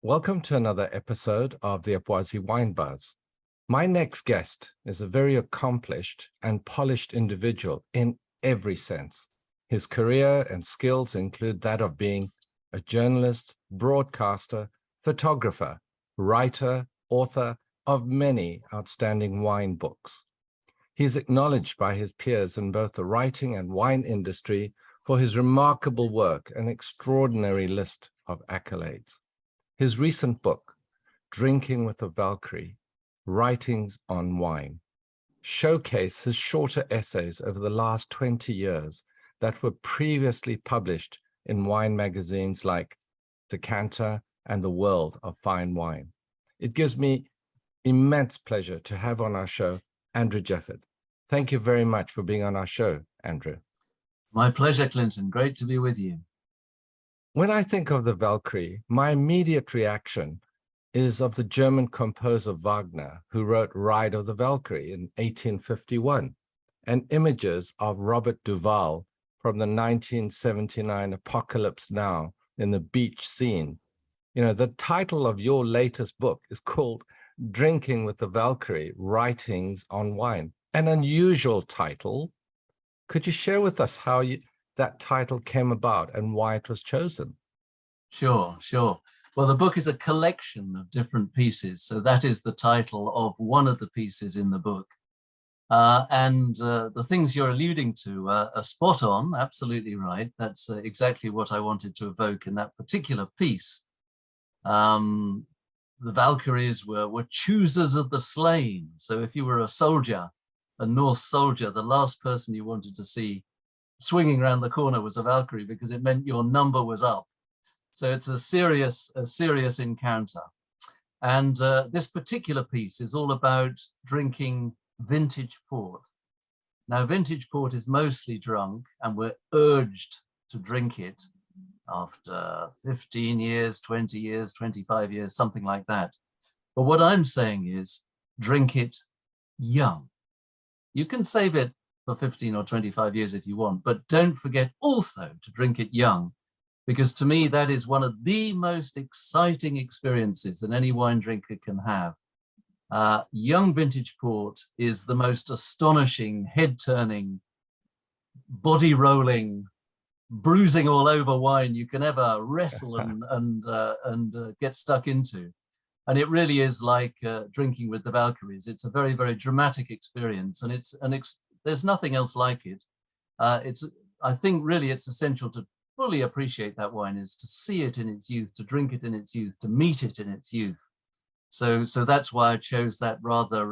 Welcome to another episode of the Odyssey Wine Buzz. My next guest is a very accomplished and polished individual in every sense. His career and skills include that of being a journalist, broadcaster, photographer, writer, author of many outstanding wine books. He is acknowledged by his peers in both the writing and wine industry for his remarkable work and extraordinary list of accolades. His recent book, Drinking with a Valkyrie, Writings on Wine, showcase his shorter essays over the last 20 years that were previously published in wine magazines like Decanter and The World of Fine Wine. It gives me immense pleasure to have on our show Andrew Jefford. Thank you very much for being on our show, Andrew. My pleasure, Clinton. Great to be with you. When I think of the Valkyrie, my immediate reaction is of the German composer Wagner, who wrote Ride of the Valkyrie in 1851, and images of Robert Duvall from the 1979 Apocalypse Now in the beach scene. You know, the title of your latest book is called Drinking with the Valkyrie, Writings on Wine, an unusual title. Could you share with us how that title came about and why it was chosen? Sure. Well, the book is a collection of different pieces. So that is the title of one of the pieces in the book. And the things you're alluding to are spot on, absolutely right. That's exactly what I wanted to evoke in that particular piece. The Valkyries were choosers of the slain. So if you were a soldier, a Norse soldier, the last person you wanted to see swinging around the corner was a Valkyrie, because it meant your number was up. So it's a serious encounter. And this particular piece is all about drinking vintage port. Now, vintage port is mostly drunk, and we're urged to drink it after 15 years, 20 years, 25 years, something like that. But what I'm saying is drink it young. You can save it for 15 or 25 years if you want, but don't forget also to drink it young, because to me, that is one of the most exciting experiences that any wine drinker can have. Young vintage port is the most astonishing, head-turning, body-rolling, bruising all over wine you can ever wrestle and get stuck into. And it really is like drinking with the Valkyries. It's a very, very dramatic experience, and there's nothing else like it. I think really it's essential to fully appreciate that wine, is to see it in its youth, to drink it in its youth, to meet it in its youth. So that's why I chose that rather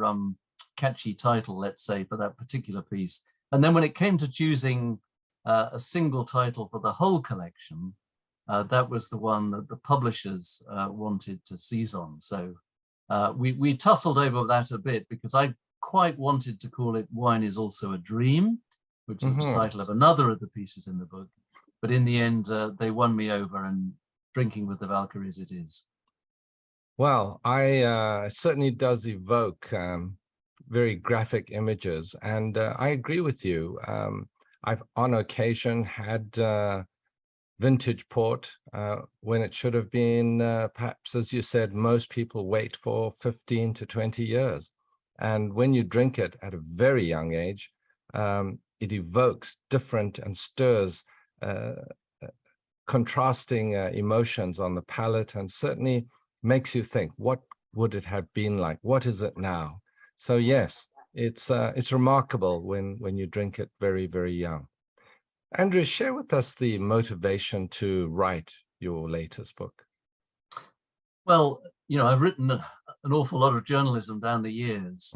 catchy title, let's say, for that particular piece. And then when it came to choosing a single title for the whole collection, that was the one that the publishers wanted to seize on. So we tussled over that a bit, because I quite wanted to call it Wine is Also a Dream, which is the title of another of the pieces in the book. But in the end, they won me over, and Drinking with the Valkyries it is. Well, I certainly does evoke very graphic images, and I agree with you. I've on occasion had vintage port when it should have been, perhaps, as you said, most people wait for 15 to 20 years. And when you drink it at a very young age, it evokes different and stirs contrasting emotions on the palate, and certainly makes you think, what would it have been like? What is it now? So yes, it's remarkable when you drink it very, very young. Andrew, share with us the motivation to write your latest book. Well, I've written an awful lot of journalism down the years.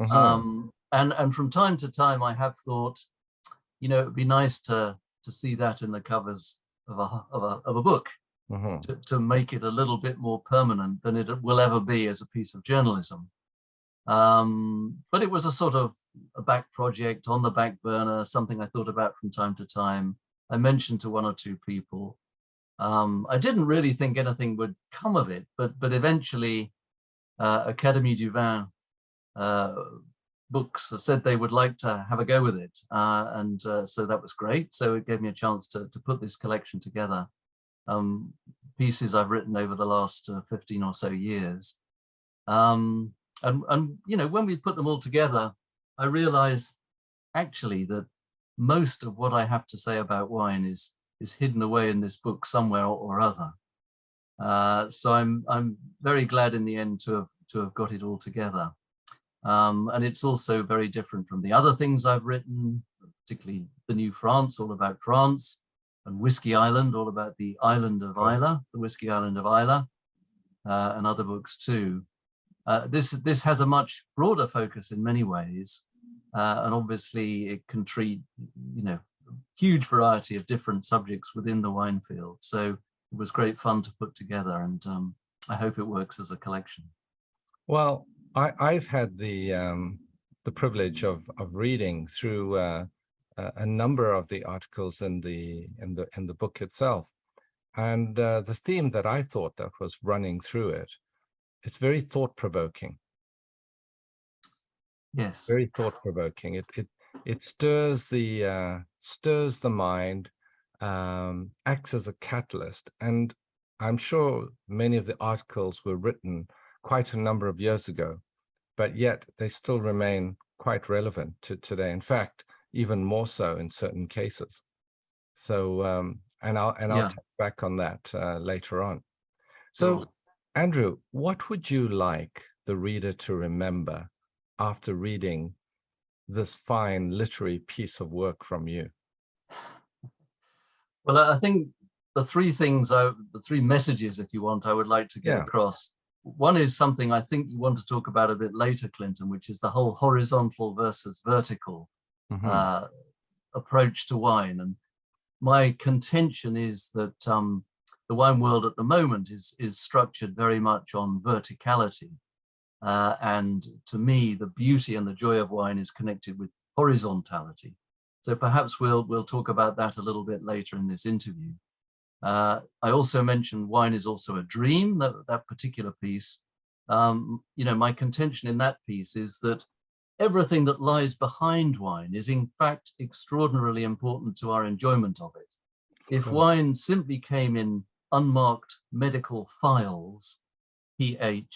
And from time to time, I have thought, it would be nice to see that in the covers of a book, to make it a little bit more permanent than it will ever be as a piece of journalism. But it was a sort of a back project on the back burner, something I thought about from time to time. I mentioned to one or two people. I didn't really think anything would come of it, but eventually Académie du Vin books said they would like to have a go with it. So that was great. So it gave me a chance to put this collection together. pieces I've written over the last 15 or so years. And you know, when we put them all together, I realized actually that most of what I have to say about wine is hidden away in this book somewhere or other. So I'm very glad in the end to have got it all together. And it's also very different from the other things I've written, particularly The New France, all about France, and Whisky Island, all about the island of Islay, the Whisky Island of Islay, and other books too. This has a much broader focus in many ways, and obviously it can treat, you know, huge variety of different subjects within the wine field. So it was great fun to put together, and I hope it works as a collection. Well, I've had the privilege of reading through a number of the articles in the book itself, and the theme that I thought that was running through it, it's very thought-provoking. Yes, very thought-provoking. It stirs the mind, acts as a catalyst, and I'm sure many of the articles were written quite a number of years ago, but yet they still remain quite relevant to today. In fact, even more so in certain cases. So, and I'll touch back on that later on. So, sure. Andrew, what would you like the reader to remember after reading this fine literary piece of work from you? Well, I think the three messages, if you want, I would like to get across. One is something I think you want to talk about a bit later, Clinton, which is the whole horizontal versus vertical approach to wine. And my contention is that the wine world at the moment is structured very much on verticality. And to me, the beauty and the joy of wine is connected with horizontality. So perhaps we'll talk about that a little bit later in this interview. I also mentioned wine is also a dream, that particular piece. You know, my contention in that piece is that everything that lies behind wine is in fact extraordinarily important to our enjoyment of it. If wine simply came in unmarked medical phials, PHIALS,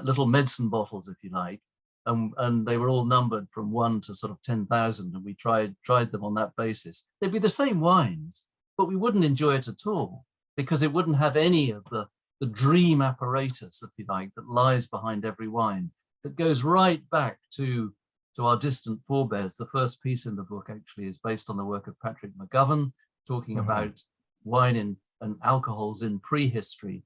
little medicine bottles, if you like, and they were all numbered from 1 to sort of 10,000, and we tried them on that basis, they'd be the same wines, but we wouldn't enjoy it at all because it wouldn't have any of the dream apparatus, if you like, that lies behind every wine, that goes right back to our distant forebears. The first piece in the book actually is based on the work of Patrick McGovern, talking about wine and alcohols in prehistory.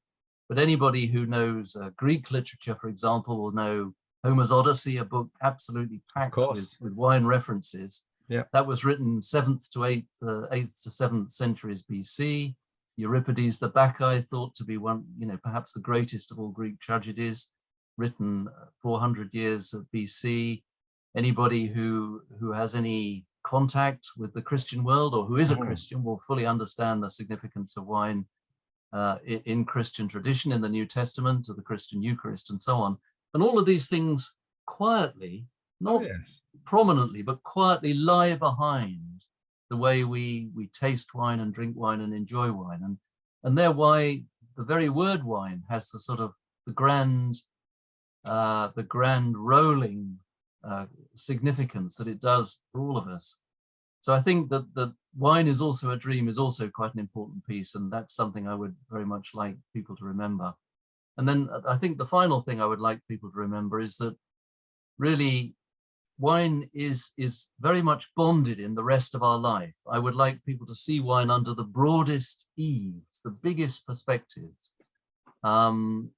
But anybody who knows Greek literature, for example, will know Homer's Odyssey, a book absolutely packed with wine references. Yeah, that was written 7th to 8th to 7th centuries BC. Euripides the Bacchae, thought to be one, you know, perhaps the greatest of all Greek tragedies, written 400 years of BC. Anybody who has any contact with the Christian world, or who is a Christian, will fully understand the significance of wine in Christian tradition, in the New Testament, of the Christian Eucharist, and so on. And all of these things quietly, not prominently, but quietly lie behind the way we taste wine and drink wine and enjoy wine. And they're why the very word wine has the sort of the grand rolling significance that it does for all of us. So I think that wine is also a dream is also quite an important piece, and that's something I would very much like people to remember. And then I think the final thing I would like people to remember is that really wine is very much bonded in the rest of our life. I would like people to see wine under the broadest eaves, the biggest perspectives. You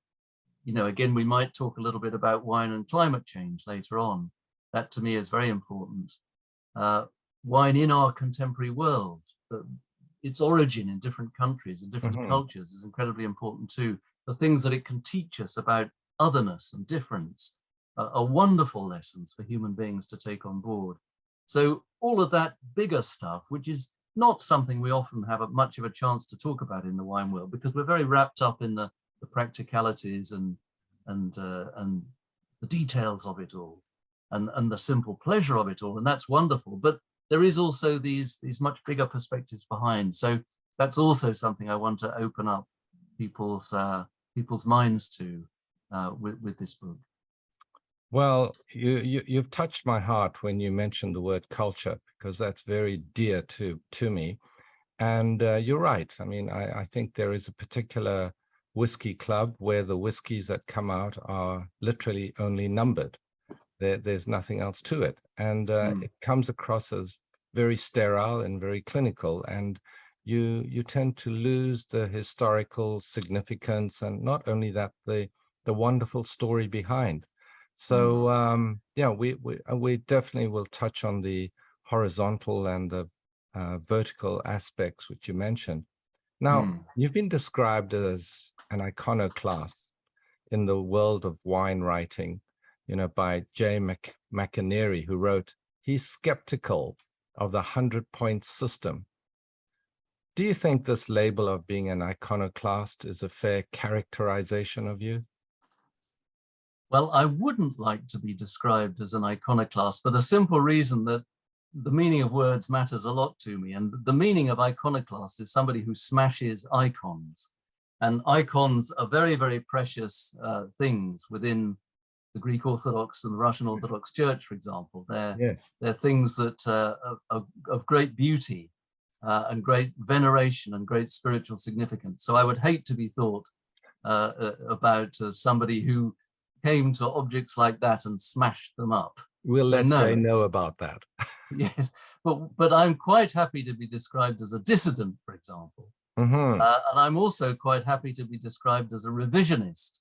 know, again, we might talk a little bit about wine and climate change later on. That to me is very important. Wine in our contemporary world, its origin in different countries and different cultures is incredibly important too. The things that it can teach us about otherness and difference are wonderful lessons for human beings to take on board. So all of that bigger stuff, which is not something we often have much of a chance to talk about in the wine world, because we're very wrapped up in the practicalities and the details of it all, and the simple pleasure of it all, and that's wonderful. But there is also these much bigger perspectives behind. So that's also something I want to open up people's minds to with this book. Well, you've touched my heart when you mentioned the word culture, because that's very dear to me. And you're right. I mean, I think there is a particular whiskey club where the whiskeys that come out are literally only numbered. There's nothing else to it. And it comes across as very sterile and very clinical. And you tend to lose the historical significance, and not only that, the wonderful story behind. So yeah, we definitely will touch on the horizontal and the vertical aspects which you mentioned. Now, you've been described as an iconoclast in the world of wine writing, you know, by J. McInerney, who wrote, he's skeptical of the 100-point system. Do you think this label of being an iconoclast is a fair characterization of you? Well, I wouldn't like to be described as an iconoclast for the simple reason that the meaning of words matters a lot to me. And the meaning of iconoclast is somebody who smashes icons. And icons are very, very precious things within the Greek Orthodox and the Russian Orthodox Church, for example. They're things that are of great beauty and great veneration and great spiritual significance. So I would hate to be thought about as somebody who came to objects like that and smashed them up. We'll let Jay know about that. Yes, but I'm quite happy to be described as a dissident, for example. And I'm also quite happy to be described as a revisionist.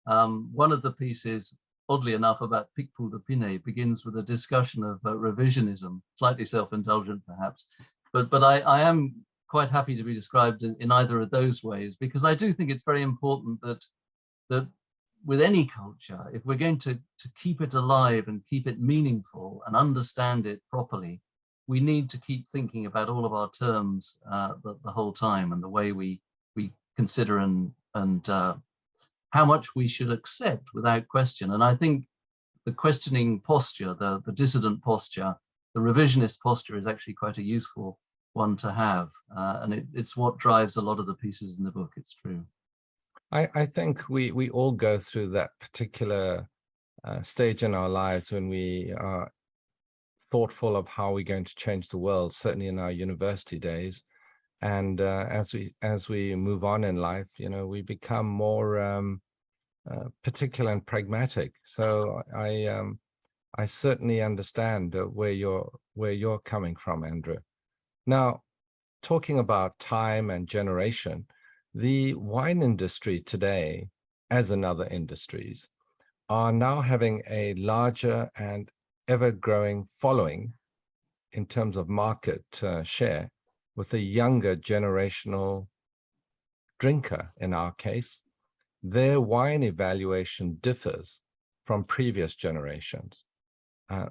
One of the pieces, oddly enough, about Picpoul de Pinet begins with a discussion of revisionism, slightly self-indulgent perhaps, but I am quite happy to be described in either of those ways, because I do think it's very important that with any culture, if we're going to keep it alive and keep it meaningful and understand it properly, we need to keep thinking about all of our terms the whole time, and the way we consider and how much we should accept without question. And I think the questioning posture, the dissident posture, the revisionist posture is actually quite a useful one to have. And it's what drives a lot of the pieces in the book, it's true. I think we all go through that particular stage in our lives when we are thoughtful of how we're going to change the world, certainly in our university days. And as we move on in life, you know, we become more particular and pragmatic. So I certainly understand where you're coming from, Andrew. Now, talking about time and generation, the wine industry today, as in other industries, are now having a larger and ever-growing following in terms of market share, with a younger generational drinker in our case. Their wine evaluation differs from previous generations.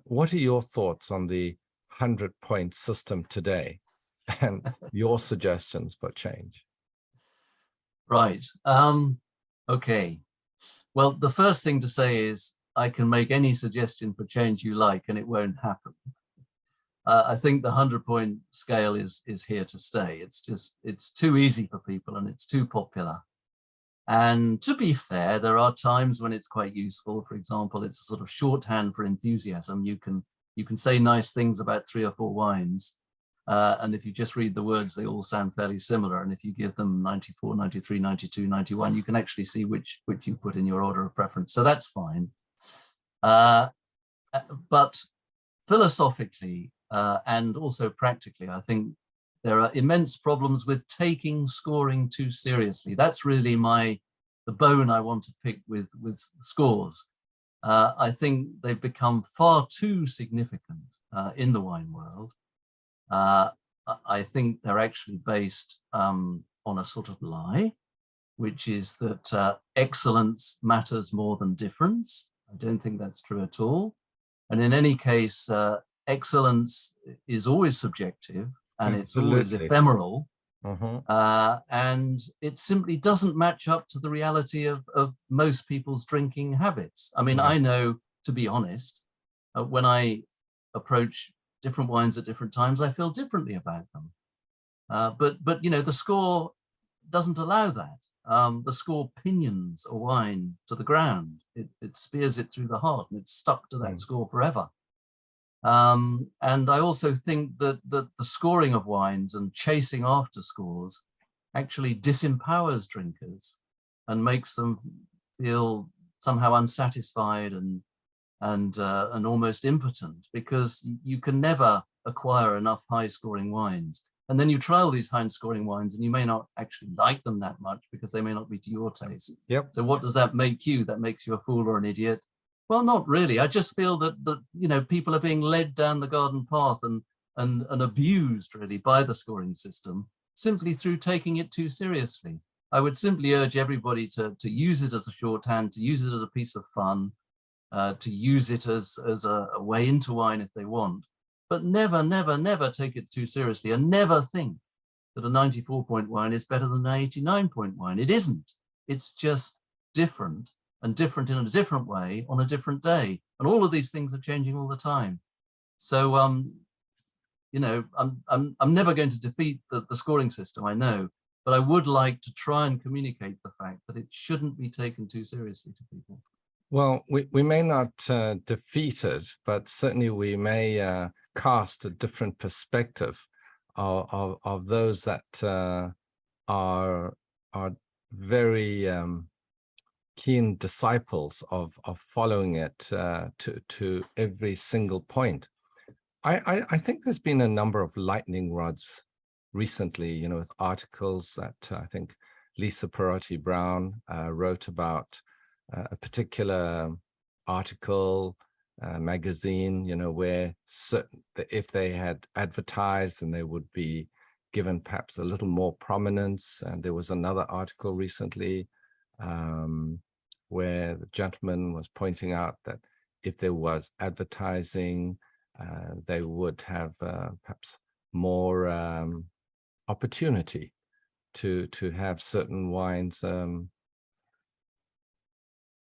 What are your thoughts on the 100-point system today and your suggestions for change? Right. Okay. Well, the first thing to say is I can make any suggestion for change you like, and it won't happen. I think the 100-point scale is here to stay. It's too easy for people, and it's too popular. And to be fair, there are times when it's quite useful. For example, it's a sort of shorthand for enthusiasm. You can say nice things about 3 or 4 wines. And if you just read the words, they all sound fairly similar. And if you give them 94, 93, 92, 91, you can actually see which you put in your order of preference. So that's fine. But philosophically and also practically, I think there are immense problems with taking scoring too seriously. That's really the bone I want to pick with scores. I think they've become far too significant in the wine world. I think they're actually based on a sort of lie, which is that excellence matters more than difference. I don't think that's true at all. And in any case, excellence is always subjective, and it's always ephemeral. And it simply doesn't match up to the reality of most people's drinking habits. I mean, I know, to be honest, when I approach different wines at different times, I feel differently about them. But you know, the score doesn't allow that. The score pinions a wine to the ground. It spears it through the heart, and it's stuck to that score forever. And I also think that the scoring of wines and chasing after scores actually disempowers drinkers and makes them feel somehow unsatisfied and almost impotent, because you can never acquire enough high-scoring wines. And then you try all these high-scoring wines, and you may not actually like them that much because they may not be to your taste. Yep. So what does that make you? That makes you a fool or an idiot? Well, not really. I just feel that you know, people are being led down the garden path and abused really by the scoring system simply through taking it too seriously. I would simply urge everybody to use it as a shorthand, to use it as a piece of fun, to use it as a way into wine if they want, but never, never, never take it too seriously, and never think that a 94-point wine is better than an 89-point wine. It isn't. It's just different, and different in a different way on a different day. And all of these things are changing all the time. So, you know, I'm never going to defeat the scoring system, I know, but I would like to try and communicate the fact that it shouldn't be taken too seriously to people. Well, we may not defeat it, but certainly we may cast a different perspective of those that are very keen disciples of following it to every single point. I think there's been a number of lightning rods recently, you know, with articles that I think Lisa Perotti Brown wrote about a particular article, magazine, you know, where if they had advertised, and they would be given perhaps a little more prominence. And there was another article recently where the gentleman was pointing out that if there was advertising, they would have perhaps more opportunity to have certain wines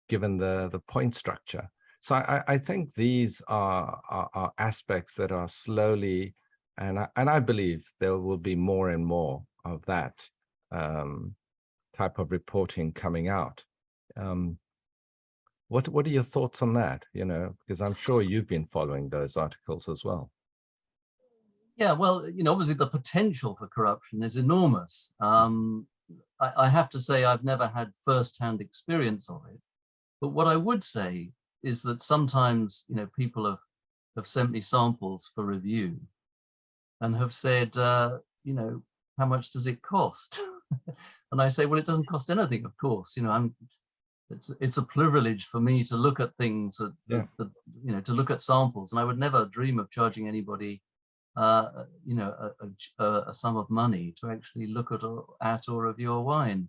given the point structure. So I think these are aspects that are slowly, and I believe there will be more and more of that type of reporting coming out. What are your thoughts on that? You know, because I'm sure you've been following those articles as well. Yeah, well, you know, obviously the potential for corruption is enormous. I have to say I've never had first-hand experience of it. But what I would say is that sometimes, you know, people have sent me samples for review and have said, you know, how much does it cost? And I say, well, it doesn't cost anything, of course. You know, it's a privilege for me to look at things that, you know, to look at samples, and I would never dream of charging anybody, you know, a sum of money to actually look at or review a wine.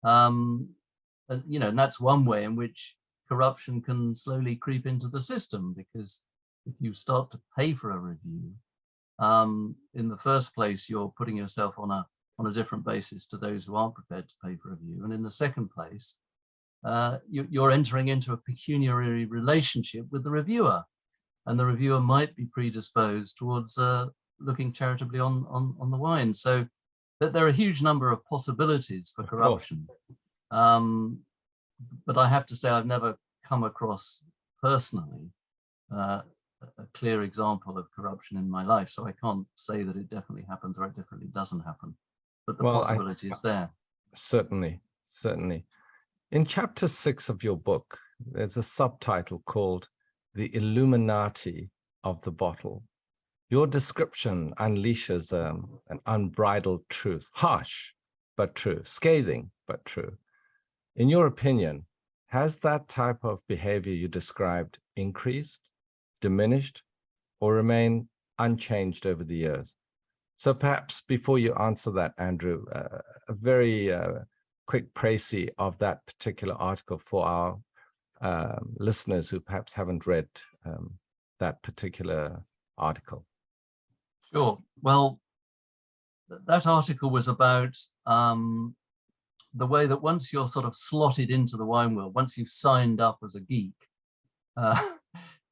And, you know, and that's one way in which corruption can slowly creep into the system, because if you start to pay for a review, in the first place, you're putting yourself on a different basis to those who aren't prepared to pay for a review. And in the second place, you're entering into a pecuniary relationship with the reviewer, and the reviewer might be predisposed towards looking charitably on the wine. So that there are a huge number of possibilities for corruption. But I have to say I've never come across personally a clear example of corruption in my life, so I can't say that it definitely happens or it definitely doesn't happen, but the possibility is there. Certainly. In chapter 6 of your book, there's a subtitle called The Illuminati of the Bottle. Your description unleashes an unbridled truth, harsh but true, scathing but true. In your opinion, has that type of behavior you described increased, diminished, or remained unchanged over the years? So perhaps before you answer that, Andrew, a very quick précis of that particular article for our listeners who perhaps haven't read that particular article. Sure. Well, that article was about the way that once you're sort of slotted into the wine world, once you've signed up as a geek,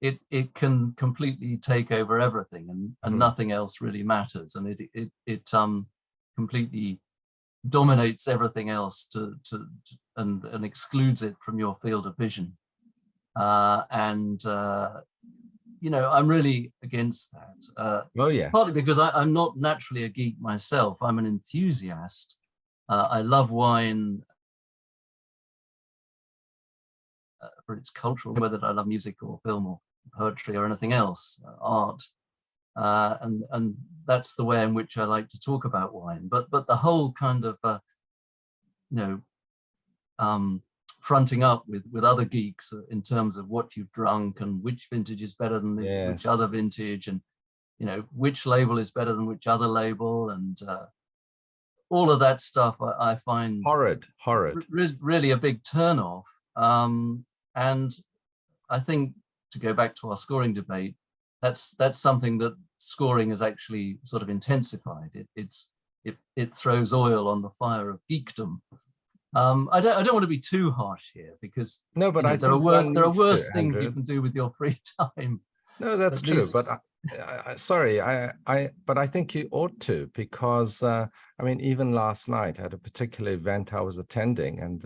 it can completely take over everything, and nothing else really matters. And completely dominates everything else and excludes it from your field of vision. You know, I'm really against that. Oh, yes. Partly because I'm not naturally a geek myself. I'm an enthusiast. I love wine for its cultural, whether I love music or film or poetry or anything else, art. And that's the way in which I like to talk about wine. But the whole kind of, you know, fronting up with other geeks in terms of what you've drunk and which vintage is better than which other vintage, and you know, which label is better than which other label, and all of that stuff I find horrid. Really a big turnoff. And I think, to go back to our scoring debate, that's something that scoring has actually sort of intensified. It throws oil on the fire of geekdom. I don't want to be too harsh here, because no, but you know, there are worse things Andrew. you can do with your free time. No, that's true. But sorry, but I think you ought to, because I mean, even last night at a particular event I was attending, and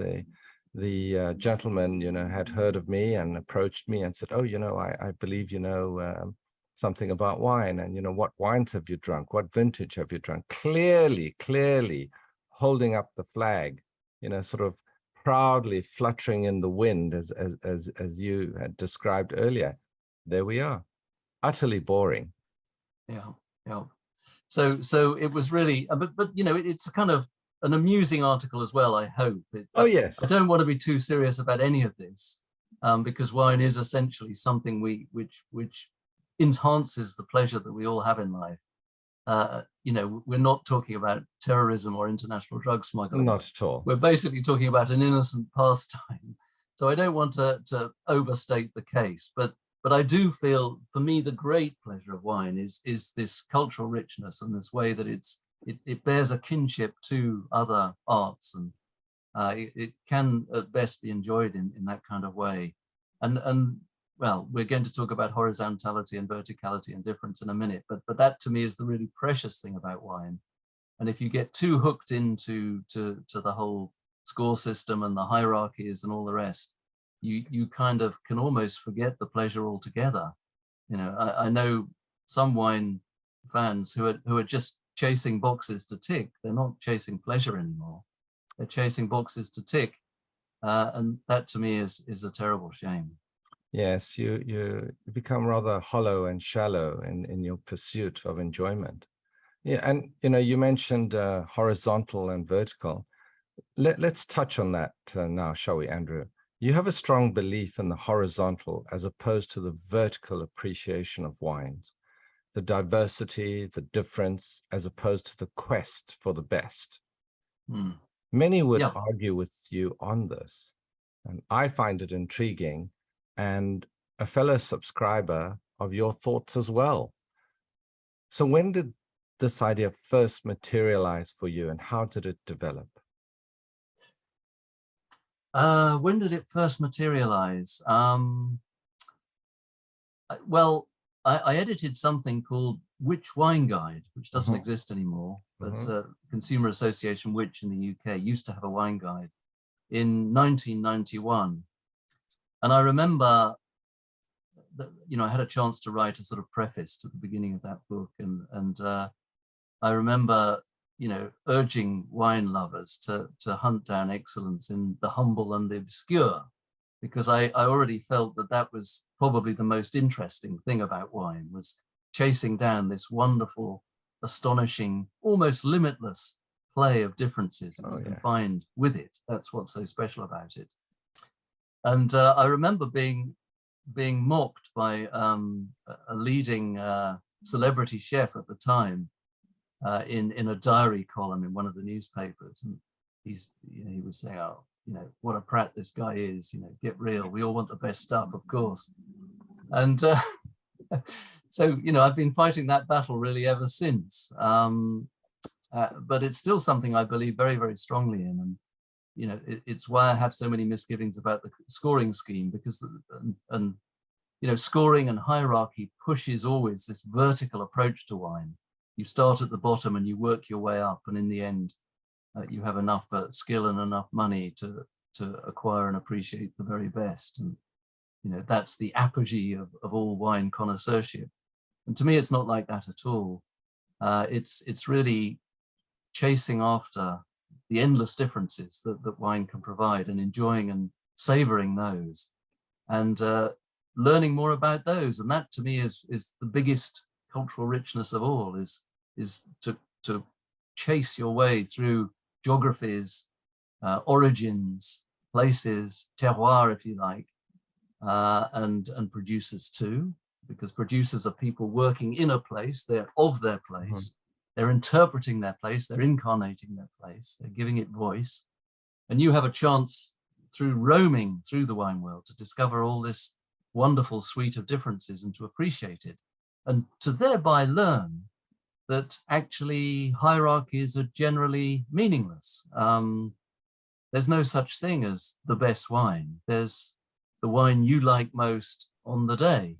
the gentleman, you know, had heard of me and approached me and said, "Oh, you know, I believe you know something about wine, and you know, what wines have you drunk? What vintage have you drunk?" Clearly holding up the flag, you know, sort of proudly fluttering in the wind, as you had described earlier. There we are. Utterly boring. Yeah. So it was really, but you know, it's a kind of an amusing article as well, I hope. Oh, yes. I don't want to be too serious about any of this, because wine is essentially something which enhances the pleasure that we all have in life. You know, we're not talking about terrorism or international drug smuggling. Not at all. We're basically talking about an innocent pastime. So I don't want to overstate the case, but I do feel, for me, the great pleasure of wine is this cultural richness and this way that it bears a kinship to other arts, and it can at best be enjoyed in that kind of way. And well, we're going to talk about horizontality and verticality and difference in a minute, but that to me is the really precious thing about wine. And if you get too hooked into the whole score system and the hierarchies and all the rest, you kind of can almost forget the pleasure altogether. You know, I know some wine fans who are just chasing boxes to tick. They're not chasing pleasure anymore. They're chasing boxes to tick, and that to me is a terrible shame. Yes, you become rather hollow and shallow in your pursuit of enjoyment. Yeah, and you know, you mentioned horizontal and vertical. Let's touch on that now, shall we, Andrew? You have a strong belief in the horizontal as opposed to the vertical appreciation of wines, the diversity, the difference, as opposed to the quest for the best. Many would argue with you on this, and I find it intriguing, and a fellow subscriber of your thoughts as well. So when did this idea first materialize for you, and how did it develop? When did it first materialize? Well, I edited something called Which Wine Guide, which doesn't exist anymore, but Consumer Association Which in the UK used to have a wine guide in 1991. And I remember that, you know, I had a chance to write a sort of preface to the beginning of that book. And I remember, you know, urging wine lovers to hunt down excellence in the humble and the obscure, because I already felt that was probably the most interesting thing about wine, was chasing down this wonderful, astonishing, almost limitless play of differences that you can find with it. That's what's so special about it. And I remember being mocked by a leading celebrity chef at the time, in a diary column in one of the newspapers, and he was saying, "Oh, you know, what a prat this guy is, you know, get real, we all want the best stuff, of course." And so, you know, I've been fighting that battle really ever since, but it's still something I believe very, very strongly in. And you know, it's why I have so many misgivings about the scoring scheme, because you know, scoring and hierarchy pushes always this vertical approach to wine, you start at the bottom and you work your way up, and in the end, you have enough skill and enough money to acquire and appreciate the very best. And that's the apogee of all wine connoisseurship. And to me, it's not like that at all. It's really chasing after the endless differences that wine can provide, and enjoying and savoring those, and learning more about those. And that, to me, is the biggest cultural richness of all, is to chase your way through geographies, origins, places, terroir, if you like, and producers too, because producers are people working in a place, they're of their place, they're interpreting their place, they're incarnating their place, they're giving it voice. And you have a chance through roaming through the wine world to discover all this wonderful suite of differences and to appreciate it, and to thereby learn that actually hierarchies are generally meaningless. There's no such thing as the best wine. There's the wine you like most on the day,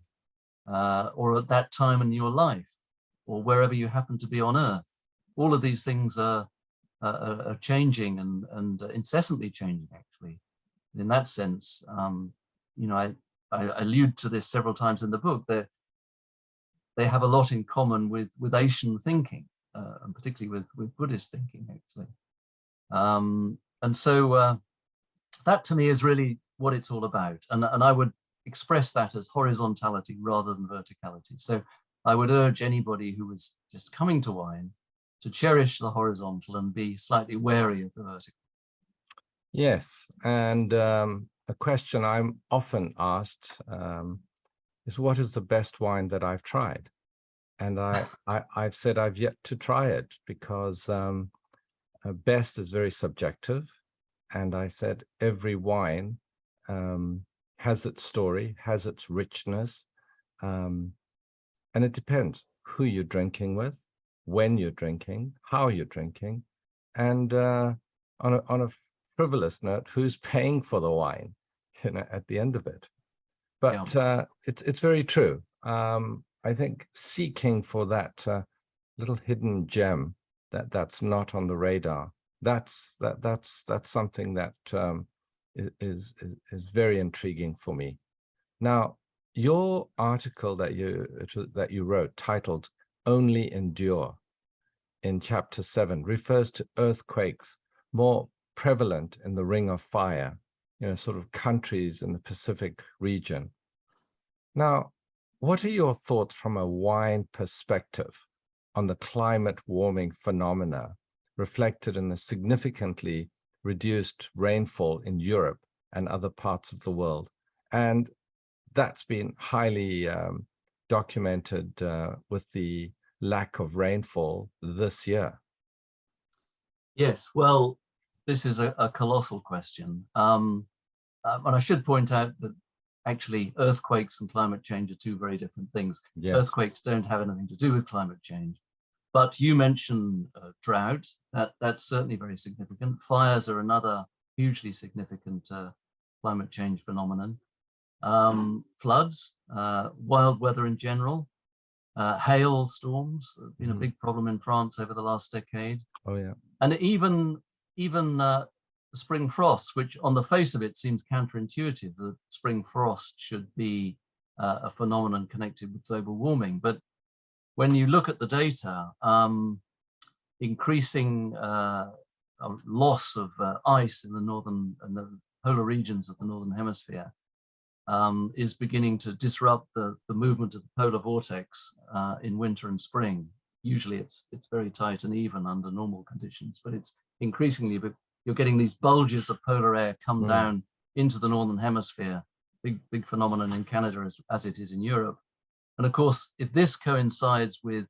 or at that time in your life, or wherever you happen to be on earth. All of these things are changing and incessantly changing, actually. In that sense, I allude to this several times in the book, that they have a lot in common with Asian thinking, and particularly with Buddhist thinking, actually. And so that, to me, is really what it's all about. And I would express that as horizontality rather than verticality. So I would urge anybody who was just coming to wine to cherish the horizontal and be slightly wary of the vertical. Yes, and a question I'm often asked is, what is the best wine that I've tried? And I've said I've yet to try it, because best is very subjective. And I said every wine has its story, has its richness, and it depends who you're drinking with, when you're drinking, how you're drinking, and on a frivolous note, who's paying for the wine, at the end of it. But it's very true. I think seeking for that little hidden gem that's not on the radar, that's something that is very intriguing for me. Now, your article that you wrote, titled "Only Endure," in chapter 7, refers to earthquakes more prevalent in the Ring of Fire, sort of countries in the Pacific region. Now, what are your thoughts from a wine perspective on the climate warming phenomena reflected in the significantly reduced rainfall in Europe and other parts of the world? And that's been highly documented with the lack of rainfall this year. Yes, well, this is a colossal question. And I should point out that actually earthquakes and climate change are two very different things. Yes. Earthquakes don't have anything to do with climate change. But you mentioned drought, that's certainly very significant. Fires are another hugely significant climate change phenomenon. Floods, wild weather in general, hail storms, been a big problem in France over the last decade. Oh yeah. And even spring frosts, which on the face of it seems counterintuitive, that spring frost should be a phenomenon connected with global warming. But when you look at the data, increasing loss of ice in the northern and the polar regions of the northern hemisphere is beginning to disrupt the movement of the polar vortex in winter and spring. Usually it's very tight and even under normal conditions, but it's increasingly, you're getting these bulges of polar air come down into the northern hemisphere, big phenomenon in Canada as it is in Europe. And of course, if this coincides with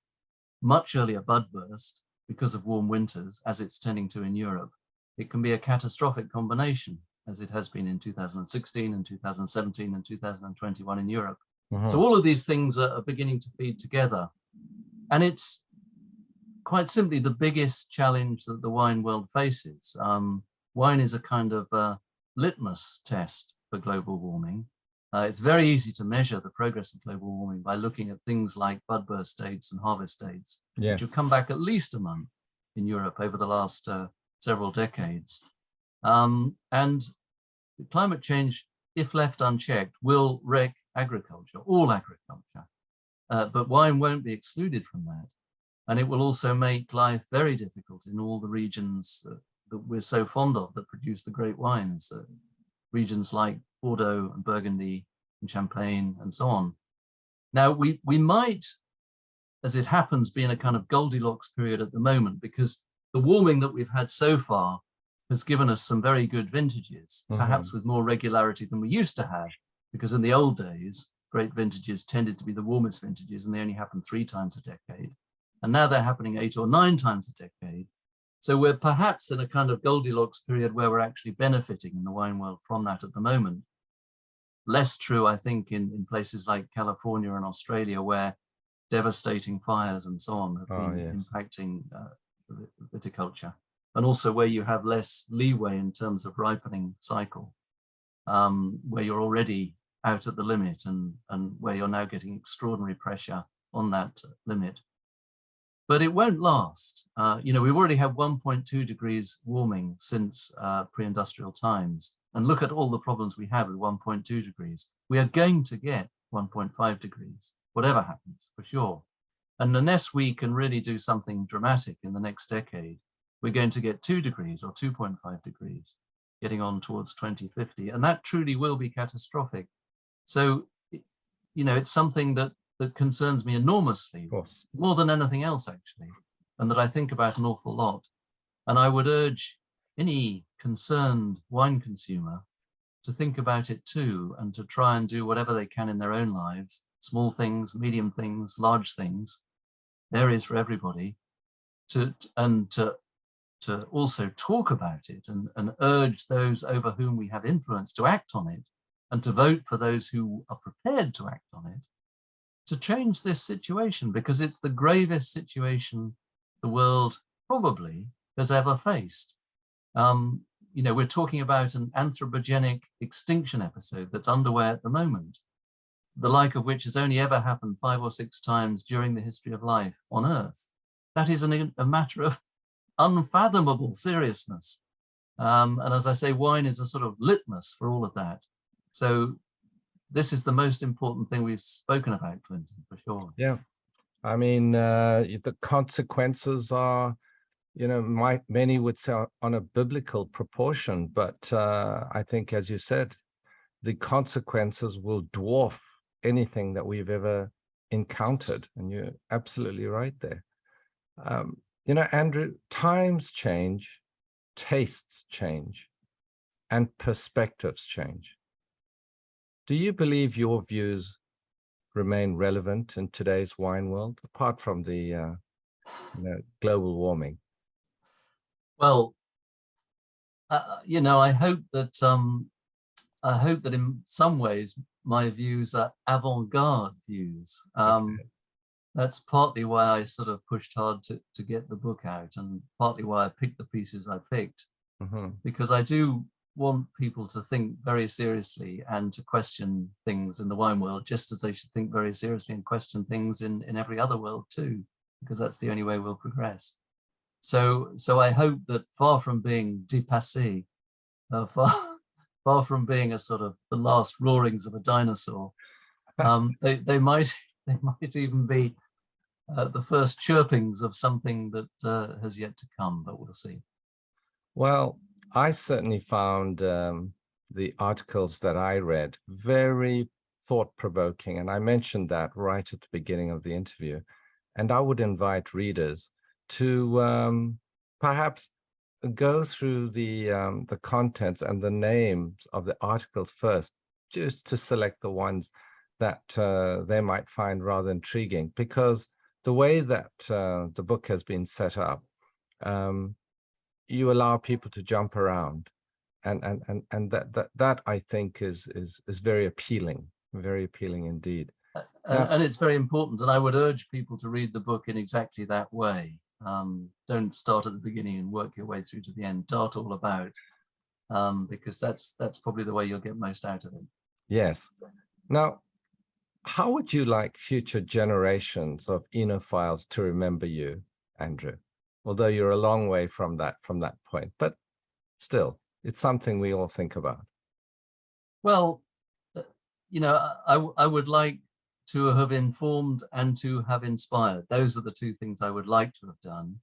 much earlier bud burst because of warm winters, as it's tending to in Europe, it can be a catastrophic combination, as it has been in 2016 and 2017 and 2021 in Europe. So all of these things are beginning to feed together. And it's quite simply the biggest challenge that the wine world faces. Wine is a kind of litmus test for global warming. It's very easy to measure the progress of global warming by looking at things like bud burst dates and harvest dates, Yes. which have come back at least a month in Europe over the last several decades. And climate change, if left unchecked, will wreck agriculture, all agriculture. But wine won't be excluded from that. And it will also make life very difficult in all the regions that we're so fond of that produce the great wines, regions like Bordeaux and Burgundy and Champagne and so on. Now, we might, as it happens, be in a kind of Goldilocks period at the moment, because the warming that we've had so far has given us some very good vintages, perhaps with more regularity than we used to have, because in the old days, great vintages tended to be the warmest vintages, and they only happened 3 times a decade. And now they're happening 8 or 9 times a decade. So we're perhaps in a kind of Goldilocks period where we're actually benefiting in the wine world from that at the moment. Less true, I think, in places like California and Australia, where devastating fires and so on have been impacting viticulture, and also where you have less leeway in terms of ripening cycle, where you're already out at the limit and where you're now getting extraordinary pressure on that limit. But it won't last. You know, we've already had 1.2 degrees warming since pre-industrial times. And look at all the problems we have with 1.2 degrees. We are going to get 1.5 degrees, whatever happens, for sure. And unless we can really do something dramatic in the next decade, we're going to get 2 degrees or 2.5 degrees, getting on towards 2050. And that truly will be catastrophic. So, you know, it's something that concerns me enormously, more than anything else, actually, and that I think about an awful lot. And I would urge any concerned wine consumer to think about it too, and to try and do whatever they can in their own lives, small things, medium things, large things. There is for everybody, to also talk about it and urge those over whom we have influence to act on it, and to vote for those who are prepared to act on it, to change this situation, because it's the gravest situation the world probably has ever faced. You know, we're talking about an anthropogenic extinction episode that's underway at the moment, the like of which has only ever happened 5 or 6 times during the history of life on Earth. That is a matter of unfathomable seriousness. And as I say, wine is a sort of litmus for all of that. So this is the most important thing we've spoken about, Clinton, for sure. Yeah. I mean, the consequences are, you know, many would say on a biblical proportion, but I think, as you said, the consequences will dwarf anything that we've ever encountered. And you're absolutely right there. You know, Andrew, times change, tastes change, and perspectives change. Do you believe your views remain relevant in today's wine world, apart from the you know, global warming? Well, you know, I hope that in some ways my views are avant-garde views. That's partly why I sort of pushed hard to get the book out, and partly why I picked the pieces I picked, because I do want people to think very seriously and to question things in the wine world, just as they should think very seriously and question things in every other world too, because that's the only way we'll progress. So I hope that, far from being dépassé, far from being a sort of the last roarings of a dinosaur, they might even be the first chirpings of something that has yet to come, but we'll see. Well, I certainly found the articles that I read very thought-provoking, and I mentioned that right at the beginning of the interview. And I would invite readers to perhaps go through the contents and the names of the articles first, just to select the ones that they might find rather intriguing, because the way that the book has been set up, you allow people to jump around, and that I think is very appealing indeed. And it's very important, and I would urge people to read the book in exactly that way. Don't start at the beginning and work your way through to the end. Dart all about, because that's probably the way you'll get most out of it. Yes. Now, how would you like future generations of enophiles to remember you, Andrew? Although you're a long way from that point, but still, it's something we all think about. Well, you know, I would like to have informed and to have inspired. Those are the two things I would like to have done.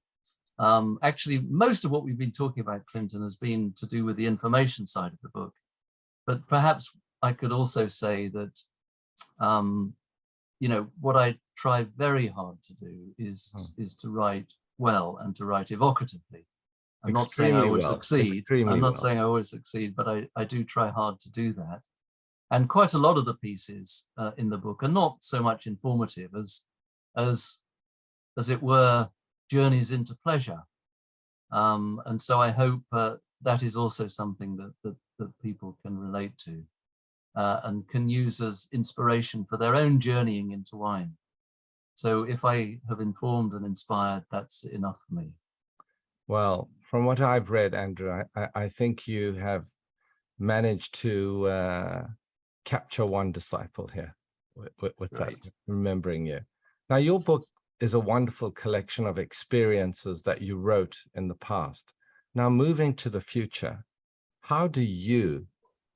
Actually, most of what we've been talking about, Clinton, has been to do with the information side of the book. But perhaps I could also say that, you know, what I try very hard to do is to write well and to write evocatively. I'm not saying I always succeed. I'm not saying I always succeed, but I do try hard to do that. And quite a lot of the pieces in the book are not so much informative as it were, journeys into pleasure. And so I hope that is also something that people can relate to and can use as inspiration for their own journeying into wine. So if I have informed and inspired, that's enough for me. Well, from what I've read, Andrew, I think you have managed to capture one disciple here with that, remembering you. Now, your book is a wonderful collection of experiences that you wrote in the past. Now, moving to the future, how do you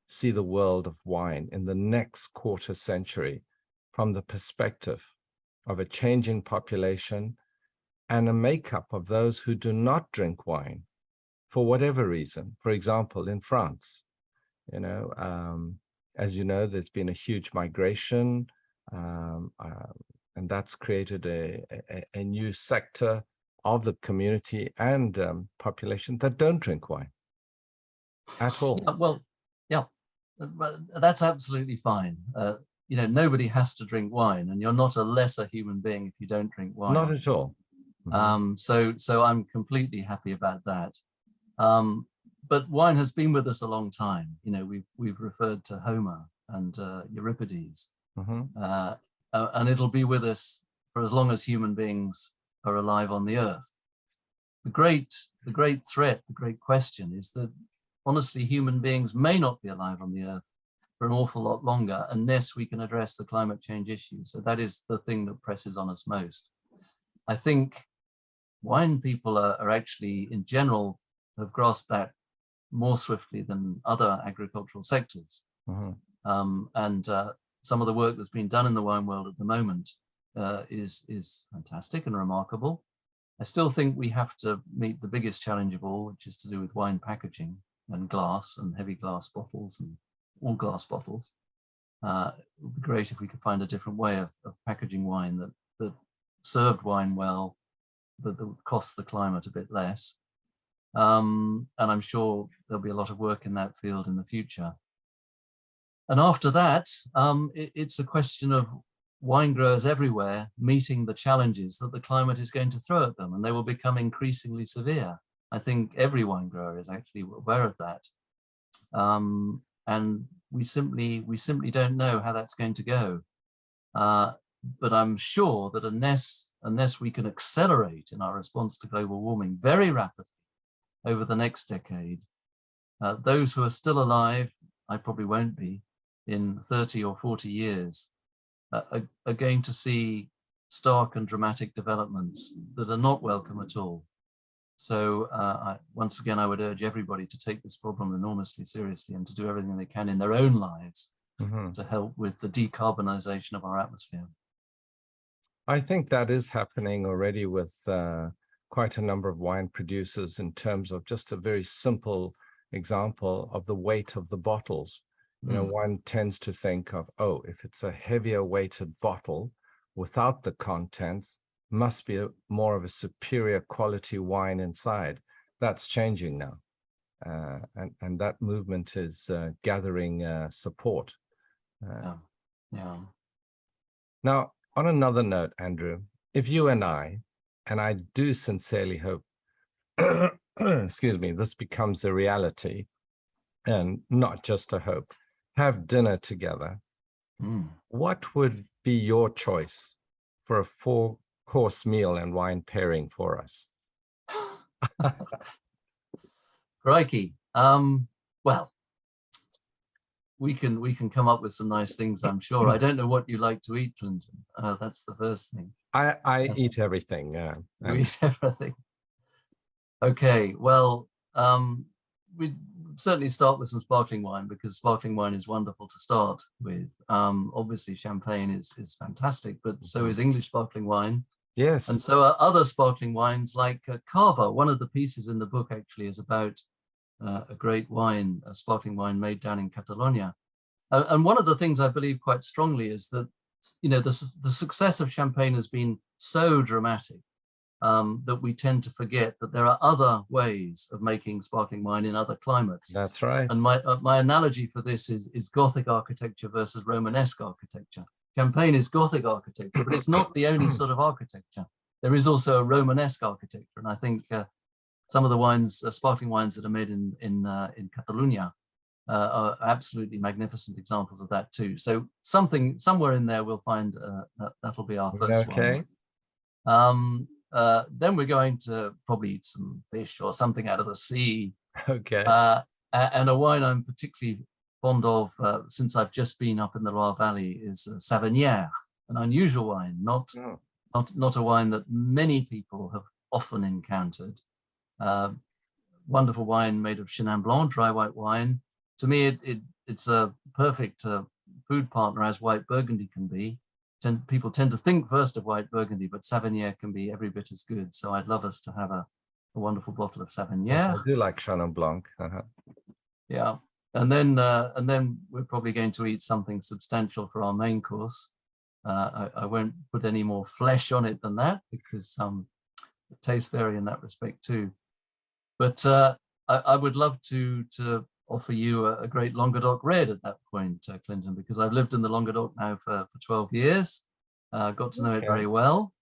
see the world of wine in the next quarter century from the perspective of a changing population and a makeup of those who do not drink wine for whatever reason? For example, in France, you know, as you know, there's been a huge migration, and that's created a new sector of the community and population that don't drink wine at all. Yeah, well, yeah, that's absolutely fine. You know, nobody has to drink wine, and you're not a lesser human being if you don't drink wine. Not at all. So I'm completely happy about that. But wine has been with us a long time. You know, we've referred to Homer and Euripides, and it'll be with us for as long as human beings are alive on the earth. The great threat, the great question is that honestly, human beings may not be alive on the earth for an awful lot longer unless we can address the climate change issue. So that is the thing that presses on us most. I think wine people are actually, in general, have grasped that more swiftly than other agricultural sectors. And some of the work that's been done in the wine world at the moment is fantastic and remarkable. I still think we have to meet the biggest challenge of all, which is to do with wine packaging and glass and heavy glass bottles and all glass bottles. It would be great if we could find a different way of packaging wine that served wine well, but that would cost the climate a bit less. And I'm sure there'll be a lot of work in that field in the future. And after that, it's a question of wine growers everywhere meeting the challenges that the climate is going to throw at them, and they will become increasingly severe. I think every wine grower is actually aware of that. And we simply don't know how that's going to go. But I'm sure that unless we can accelerate in our response to global warming very rapidly over the next decade, those who are still alive, I probably won't be, in 30 or 40 years, are going to see stark and dramatic developments that are not welcome at all. So once again, I would urge everybody to take this problem enormously seriously and to do everything they can in their own lives to help with the decarbonization of our atmosphere. I think that is happening already with quite a number of wine producers in terms of just a very simple example of the weight of the bottles. You know, one tends to think of, oh, if it's a heavier weighted bottle without the contents, must be more of a superior quality wine inside. That's changing now. And that movement is gathering support. Now, on another note, Andrew, if you and I do sincerely hope, excuse me, this becomes a reality and not just a hope, have dinner together, what would be your choice for a 4-course meal and wine pairing for us? Crikey. Well, we can come up with some nice things, I'm sure. I don't know what you like to eat, Clinton. That's the first thing. I eat everything. You eat everything. Okay, well, we certainly start with some sparkling wine, because sparkling wine is wonderful to start with. Obviously, champagne is fantastic, but so is English sparkling wine. Yes. And so are other sparkling wines like Cava. One of the pieces in the book actually is about a great wine, a sparkling wine made down in Catalonia. And one of the things I believe quite strongly is that, you know, the success of champagne has been so dramatic that we tend to forget that there are other ways of making sparkling wine in other climates. That's right. And my analogy for this is Gothic architecture versus Romanesque architecture. Champagne is Gothic architecture, but it's not the only sort of architecture. There is also a Romanesque architecture, and I think some of the wines, sparkling wines that are made in Catalonia, are absolutely magnificent examples of that too. So somewhere in there we'll find that'll be our first one. Then we're going to probably eat some fish or something out of the sea. Okay. And a wine I'm particularly fond of since I've just been up in the Loire Valley is Savagnières, an unusual wine, not a wine that many people have often encountered. Wonderful wine made of Chenin Blanc, dry white wine. To me, it's a perfect food partner, as white Burgundy can be. People tend to think first of white Burgundy, but Savagnières can be every bit as good. So I'd love us to have a wonderful bottle of Savagnières. Yes, I do like Chenin Blanc. Yeah, and then we're probably going to eat something substantial for our main course. I won't put any more flesh on it than that, because it tastes vary in that respect too. But I would love to offer you a great Languedoc red at that point, Clinton, because I've lived in the Languedoc now for 12 years, got to know it very well.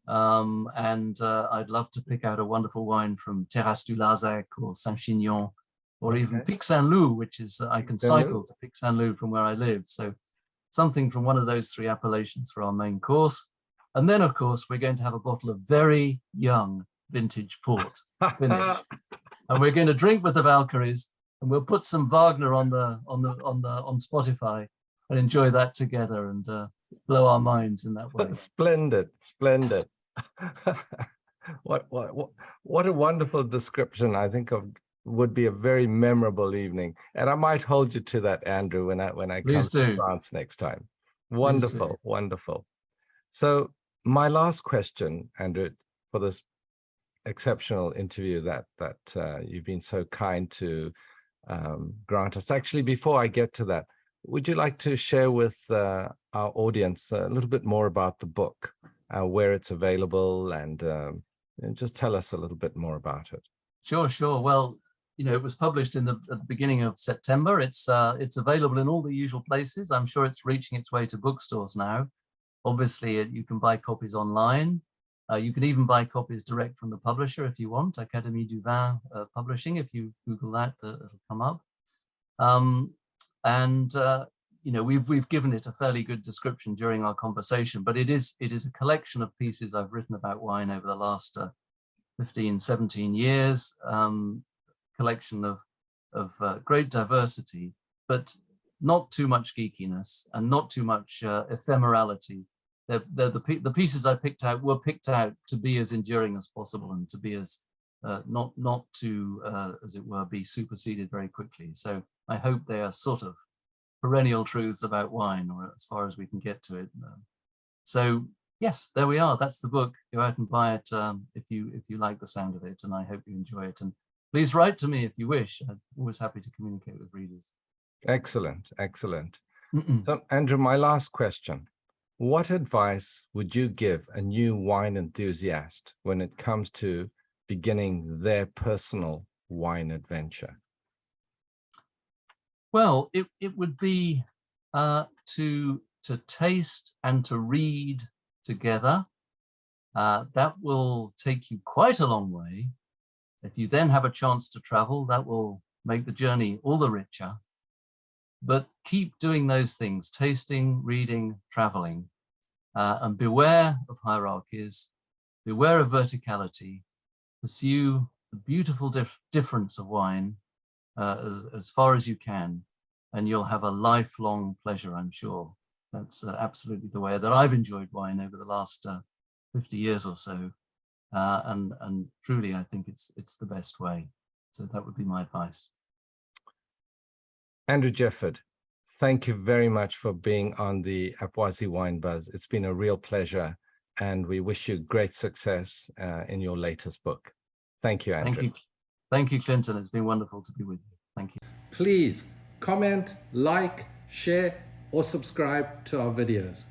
And I'd love to pick out a wonderful wine from Terrasse du Larzac or Saint-Chinian, or even Pic Saint-Loup, which is, I can cycle to Pic Saint-Loup from where I live. So something from one of those three appellations for our main course. And then, of course, we're going to have a bottle of very young vintage port finished. And we're going to drink with the Valkyries, and we'll put some Wagner on Spotify and enjoy that together and blow our minds in that way. Splendid, splendid. What a wonderful description. I think would be a very memorable evening, and I might hold you to that, Andrew, when I come to France next time. Wonderful, wonderful. So my last question, Andrew, for this exceptional interview that you've been so kind to grant us. Actually, before I get to that, would you like to share with our audience a little bit more about the book, where it's available, and just tell us a little bit more about it? Sure. Well, you know, it was published at the beginning of September. It's available in all the usual places. I'm sure it's reaching its way to bookstores now. Obviously, you can buy copies online. You can even buy copies direct from the publisher if you want, Académie du Vin Publishing. If you Google that, it'll come up. You know, we've given it a fairly good description during our conversation, but it is a collection of pieces I've written about wine over the last 15, 17 years. Collection of great diversity, but not too much geekiness and not too much ephemerality. The pieces I picked out were picked out to be as enduring as possible and to be as not to, as it were, be superseded very quickly. So I hope they are sort of perennial truths about wine, or as far as we can get to it. So yes, there we are. That's the book. Go out and buy it if you like the sound of it, and I hope you enjoy it. And please write to me if you wish. I'm always happy to communicate with readers. Excellent, excellent. So, Andrew, my last question. What advice would you give a new wine enthusiast when it comes to beginning their personal wine adventure? Well, it would be to taste and to read together. That will take you quite a long way. If you then have a chance to travel, that will make the journey all the richer. But keep doing those things, tasting, reading, traveling, and beware of hierarchies, beware of verticality, pursue the beautiful difference of wine as far as you can, and you'll have a lifelong pleasure, I'm sure. That's absolutely the way that I've enjoyed wine over the last 50 years or so. And truly, I think it's the best way. So that would be my advice. Andrew Jefford, thank you very much for being on the Odyssey Wine Buzz. It's been a real pleasure, and we wish you great success in your latest book. Thank you, Andrew. Thank you. Thank you, Clinton. It's been wonderful to be with you. Thank you. Please comment, like, share, or subscribe to our videos.